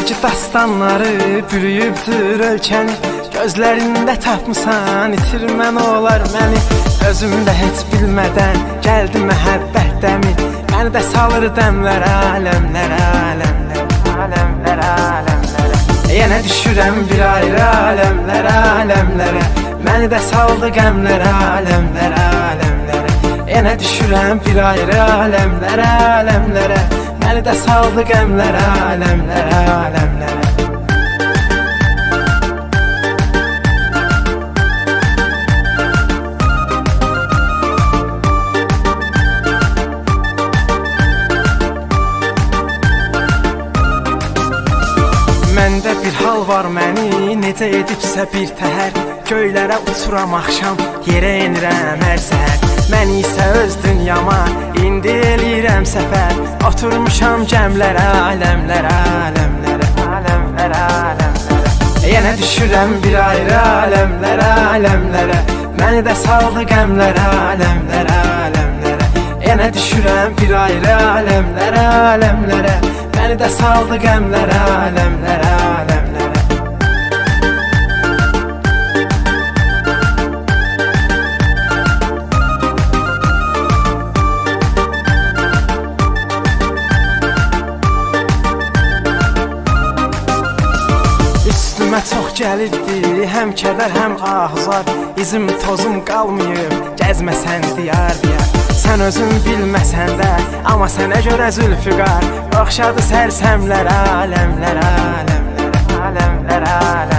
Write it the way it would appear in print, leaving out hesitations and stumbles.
Sevgi dastanları bürüyübdür ölkəni, gözlərində tapmısan itirmən olar məni. Özümdə heç bilmədən gəldi məhəbbət dəmi, məni də salır dəmlərə, aləmlərə, aləmlərə, aləmlərə, aləmlərə. Yenə düşürəm bir ayrı aləmlərə, aləmlərə, məni də saldı qəmlərə, aləmlərə, aləmlərə. Yenə düşürəm bir ayrı aləmlərə, aləmlərə, məni də saldı qəmlərə, aləmlərə, aləmlərə. Məndə bir hal var məni, necə edibsə bir təhər, göylərə uçuram axşam, yerə enirəm hər səhər. Məni isə öz dünyama, indi eləyirəm səfər, oturmuşam gəmlərə, aləmlərə, aləmlərə, aləmlərə, aləmlərə. Yenə düşürəm bir ayrı aləmlərə, aləmlərə, məni də saldı qəmlərə, aləmlərə, aləmlərə. Yenə düşürəm bir ayrı aləmlərə, aləmlərə, məni də saldı qəmlərə, aləmlərə, aləmlərə. Üstümə çox gəlirdi, həm kədər, həm ahzar, izim tozum qalmayıb, gəzməsən diyar diyar. Sən özün bilməsən də, amma sənə görə zülfüqar, oxşadı sərsəmlərə, aləmlərə, aləmlərə, aləmlərə, aləmlərə.